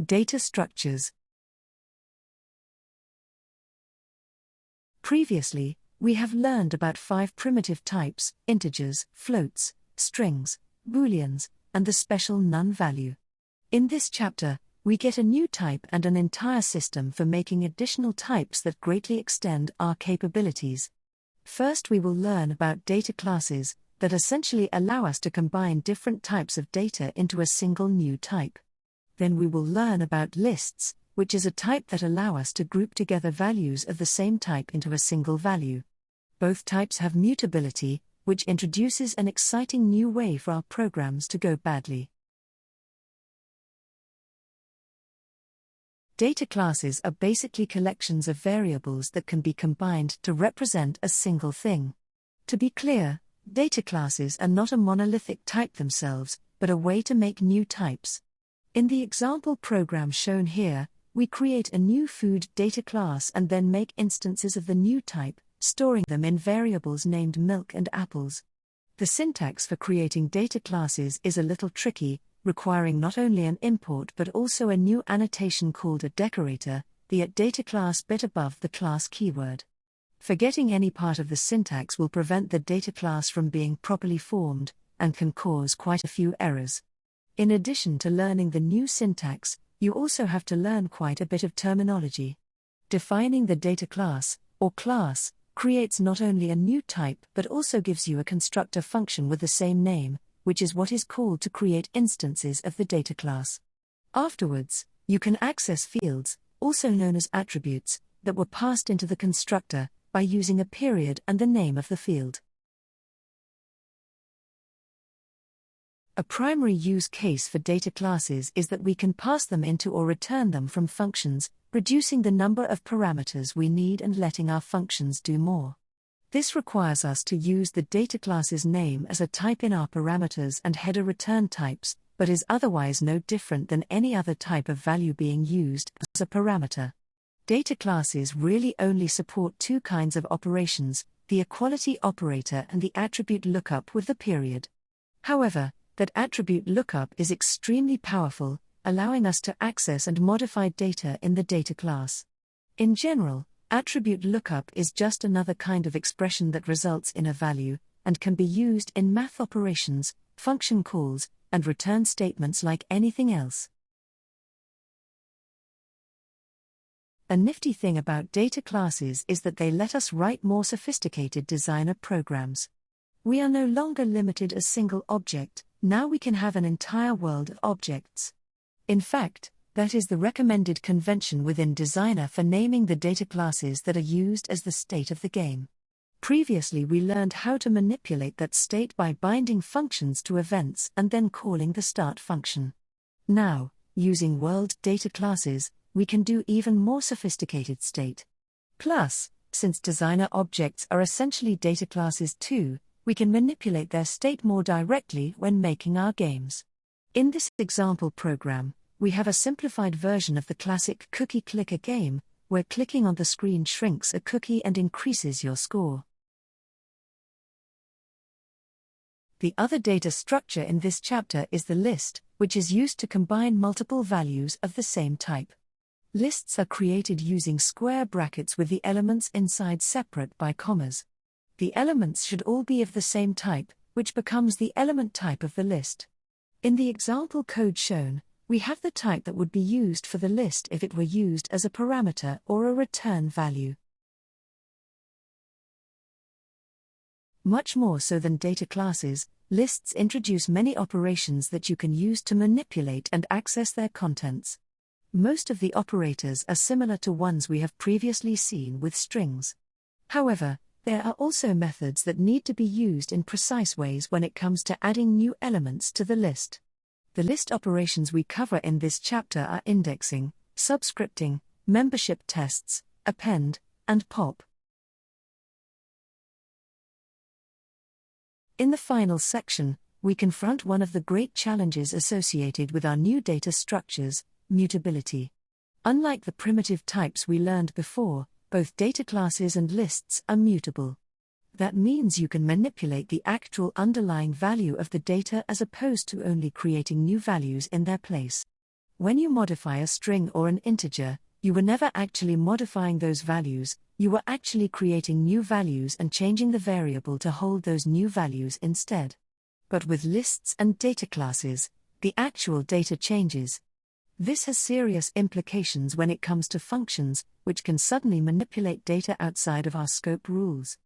Data structures. Previously, we have learned about 5 primitive types: integers, floats, strings, booleans, and the special none value. In this chapter, we get a new type and an entire system for making additional types that greatly extend our capabilities. First, we will learn about data classes that essentially allow us to combine different types of data into a single new type. Then we will learn about lists, which is a type that allow us to group together values of the same type into a single value. Both types have mutability, which introduces an exciting new way for our programs to go badly. Data classes are basically collections of variables that can be combined to represent a single thing. To be clear, data classes are not a monolithic type themselves, but a way to make new types. In the example program shown here, we create a new food data class and then make instances of the new type, storing them in variables named milk and apples. The syntax for creating data classes is a little tricky, requiring not only an import but also a new annotation called a decorator, the @data class bit above the class keyword. Forgetting any part of the syntax will prevent the data class from being properly formed, and can cause quite a few errors. In addition to learning the new syntax, you also have to learn quite a bit of terminology. Defining the data class, or class, creates not only a new type but also gives you a constructor function with the same name, which is what is called to create instances of the data class. Afterwards, you can access fields, also known as attributes, that were passed into the constructor, by using a period and the name of the field. A primary use case for data classes is that we can pass them into or return them from functions, reducing the number of parameters we need and letting our functions do more. This requires us to use the data class's name as a type in our parameters and header return types, but is otherwise no different than any other type of value being used as a parameter. Data classes really only support 2 kinds of operations, the equality operator and the attribute lookup with the period. However, that attribute lookup is extremely powerful, allowing us to access and modify data in the data class. In general, attribute lookup is just another kind of expression that results in a value, and can be used in math operations, function calls, and return statements like anything else. A nifty thing about data classes is that they let us write more sophisticated designer programs. We are no longer limited to a single object, now we can have an entire world of objects. In fact, that is the recommended convention within Designer for naming the data classes that are used as the state of the game. Previously we learned how to manipulate that state by binding functions to events and then calling the start function. Now, using world data classes, we can do even more sophisticated state. Plus, since designer objects are essentially data classes too, we can manipulate their state more directly when making our games. In this example program, we have a simplified version of the classic cookie clicker game, where clicking on the screen shrinks a cookie and increases your score. The other data structure in this chapter is the list, which is used to combine multiple values of the same type. Lists are created using square brackets with the elements inside separate by commas. The elements should all be of the same type, which becomes the element type of the list. In the example code shown, we have the type that would be used for the list if it were used as a parameter or a return value. Much more so than data classes, lists introduce many operations that you can use to manipulate and access their contents. Most of the operators are similar to ones we have previously seen with strings. However, there are also methods that need to be used in precise ways when it comes to adding new elements to the list. The list operations we cover in this chapter are indexing, subscripting, membership tests, append, and pop. In the final section, we confront one of the great challenges associated with our new data structures, mutability. Unlike the primitive types we learned before, both data classes and lists are mutable. That means you can manipulate the actual underlying value of the data as opposed to only creating new values in their place. When you modify a string or an integer, you were never actually modifying those values, you were actually creating new values and changing the variable to hold those new values instead. But with lists and data classes, the actual data changes. This has serious implications when it comes to functions, which can suddenly manipulate data outside of our scope rules.